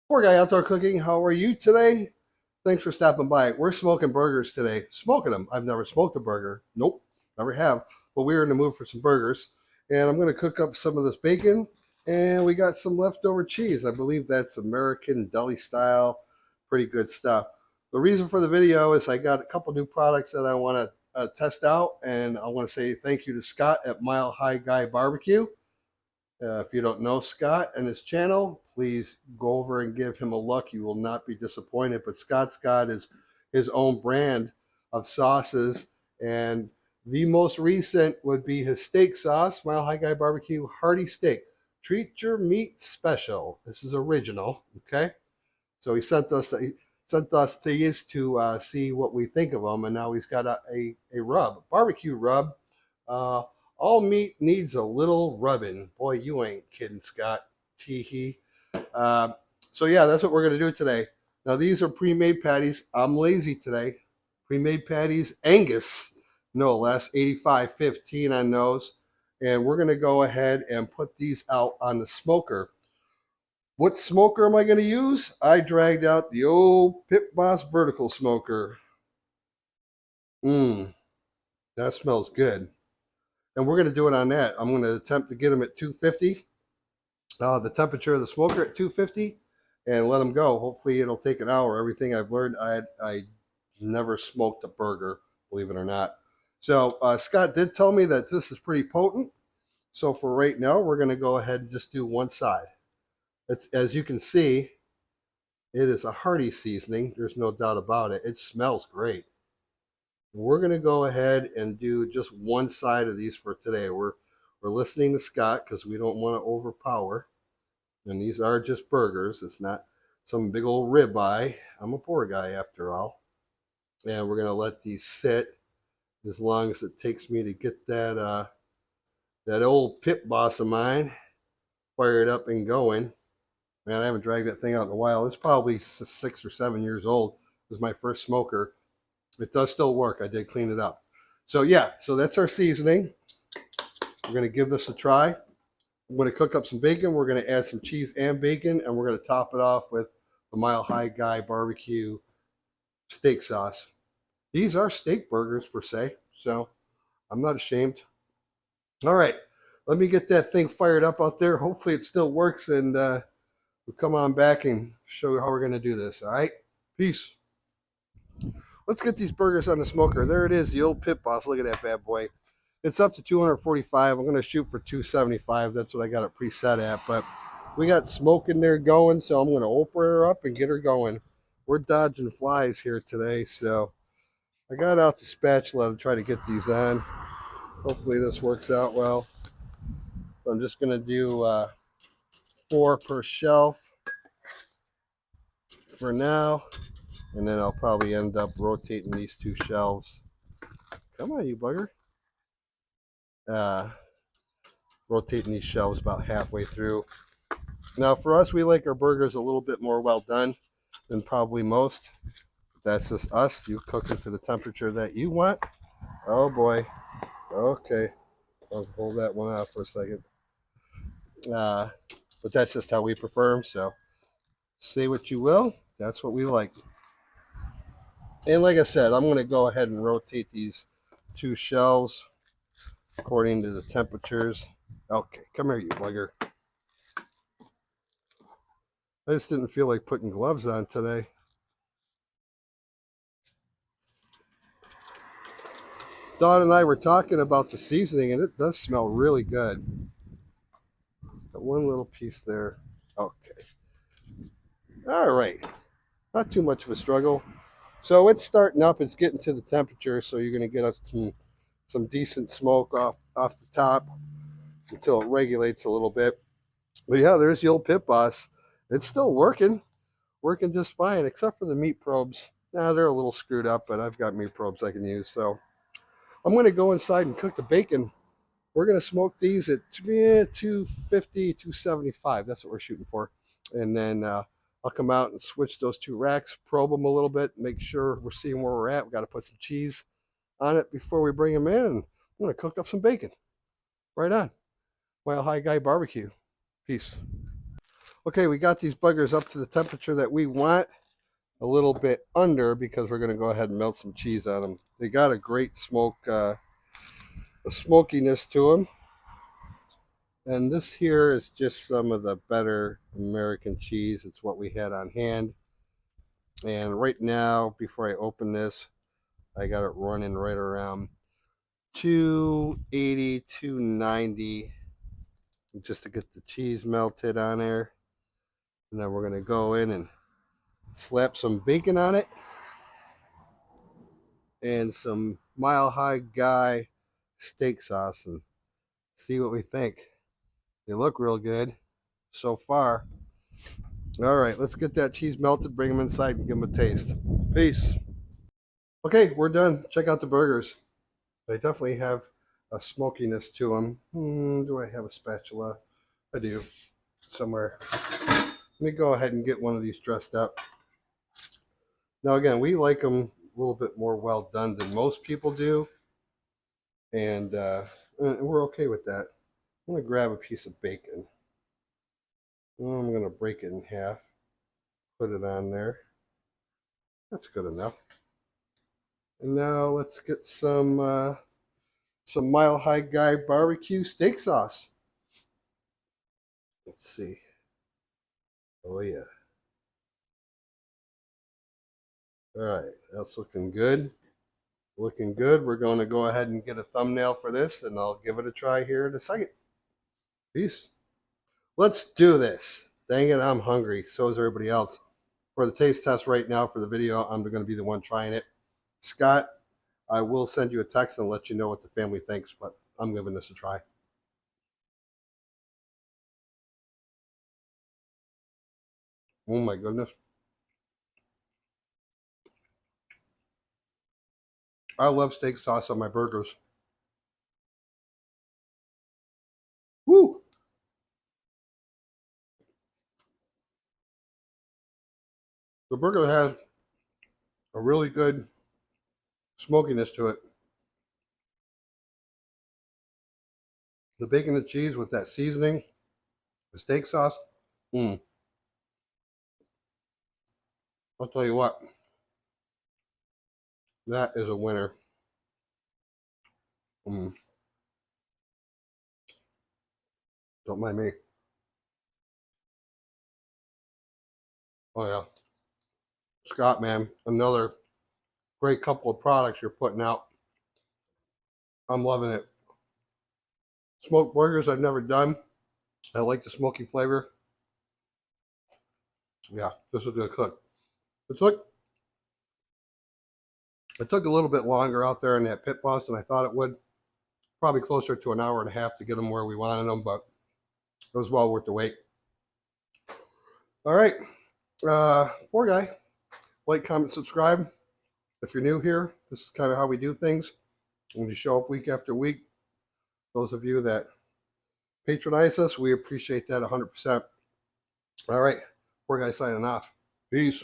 Poor guy outdoor cooking. How are you today? Thanks for stopping by. We're smoking burgers today. Smoking them. I've never smoked a burger. Nope, never have. But we're in the mood for some burgers, and I'm going to cook up some of this bacon. And we got some leftover cheese. I believe that's American deli style. Pretty good stuff. The reason for the video is I got a couple new products that I want to test out, and I want to say thank you to Scott at Mile High Guy Barbecue. If you don't know Scott and his channel, please go over and give him a look. You will not be disappointed. But Scott's got his own brand of sauces, and the most recent would be his steak sauce, Mile High Guy Barbecue Hearty Steak. Treat your meat special. This is original, okay? So he sent us these to see what we think of them, and now he's got a rub, barbecue rub. Uh, all meat needs a little rubbing. Boy, you ain't kidding, Scott. Tee hee. Uh, so yeah, that's what we're gonna do today. Now these are pre-made patties. I'm lazy today. Pre-made patties, Angus, no less, 85-15 on those, and we're gonna go ahead and put these out on the smoker. What smoker am I going to use? I dragged out the old Pit Boss vertical smoker. Mmm, that smells good. And we're going to do it on that. I'm going to attempt to get them at 250. The temperature of the smoker at 250 and let them go. Hopefully it'll take an hour. Everything I've learned, I never smoked a burger, believe it or not. So Scott did tell me that this is pretty potent. So for right now, we're going to go ahead and just do one side. It's, as you can see, it is a hearty seasoning. There's no doubt about it. It smells great. We're going to go ahead and do just one side of these for today. We're listening to Scott because we don't want to overpower. And these are just burgers. It's not some big old ribeye. I'm a poor guy after all. And we're going to let these sit as long as it takes me to get that old Pit Boss of mine fired up and going. Man, I haven't dragged that thing out in a while. It's probably 6 or 7 years old. It was my first smoker. It does still work. I did clean it up. So yeah, so that's our seasoning. We're going to give this a try. I'm going to cook up some bacon. We're going to add some cheese and bacon, and we're going to top it off with the Mile High Guy barbecue steak sauce. These are steak burgers per se, so I'm not ashamed. All right, let me get that thing fired up out there. Hopefully it still works, and we'll come on back and show you how we're going to do this. All right, peace. Let's get these burgers on the smoker. There it is, the old Pit Boss. Look at that bad boy. It's up to 245. I'm going to shoot for 275. That's what I got it preset at. But we got smoke in there going, so I'm going to open her up and get her going. We're dodging flies here today, so I got out the spatula to try to get these on. Hopefully this works out well. So I'm just going to do 4 per shelf for now, and then I'll probably end up rotating these 2 shelves. Come on, you bugger. Rotating these shelves about halfway through. Now for us, we like our burgers a little bit more well done than probably most. That's just us. You cook it to the temperature that you want. Oh boy. Okay. I'll hold that one off for a second. But that's just how we prefer them. So say what you will. That's what we like. And like I said, I'm going to go ahead and rotate these 2 shelves according to the temperatures. Okay, come here, you bugger. I just didn't feel like putting gloves on today. Dawn and I were talking about the seasoning, and it does smell really good. Got one little piece there. Okay. All right. Not too much of a struggle. So it's starting up. It's getting to the temperature, so you're going to get us some decent smoke off the top until it regulates a little bit. But yeah, there's the old Pit Boss. It's still working just fine, except for the meat probes. Nah, they're a little screwed up, but I've got meat probes I can use. So I'm going to go inside and cook the bacon. We're going to smoke these at 250, 275. That's what we're shooting for. And then I'll come out and switch those 2 racks, probe them a little bit, make sure we're seeing where we're at. We've got to put some cheese on it before we bring them in. I'm going to cook up some bacon. Right on. Mile High Guy Barbecue. Peace. Okay, we got these buggers up to the temperature that we want, a little bit under, because we're going to go ahead and melt some cheese on them. They got a great smoke, a smokiness to them. And this here is just some of the better American cheese. It's what we had on hand. And right now, before I open this, I got it running right around 280, 290, just to get the cheese melted on there. And then we're going to go in and slap some bacon on it and some Mile High Guy steak sauce and see what we think. They look real good so far. All right, let's get that cheese melted, bring them inside, and give them a taste. Peace. Okay, we're done. Check out the burgers. They definitely have a smokiness to them. Do I have a spatula? I do, somewhere. Let me go ahead and get one of these dressed up. Now again, we like them a little bit more well done than most people do. And we're okay with that. I'm going to grab a piece of bacon. I'm going to break it in half. Put it on there. That's good enough. And now let's get some Mile High Guy barbecue steak sauce. Let's see. Oh yeah. All right, that's looking good. Looking good. We're going to go ahead and get a thumbnail for this, and I'll give it a try here in a second. Peace. Let's do this. Dang it, I'm hungry. So is everybody else. For the taste test right now for the video, I'm going to be the one trying it. Scott, I will send you a text and let you know what the family thinks, but I'm giving this a try. Oh my goodness. I love steak sauce on my burgers. Woo! The burger has a really good smokiness to it. The bacon and cheese with that seasoning, the steak sauce. I'll tell you what. That is a winner. Don't mind me. Oh yeah. Scott, man, another great couple of products you're putting out. I'm loving it. Smoked burgers I've never done. I like the smoky flavor. Yeah, this is a good cook. It took a little bit longer out there in that pit boss than I thought it would. Probably closer to an hour and a half to get them where we wanted them, but it was well worth the wait. All right. Poor guy. Like, comment, subscribe. If you're new here, this is kind of how we do things. When you show up week after week, those of you that patronize us, we appreciate that 100%. All right. Poor guy signing off. Peace.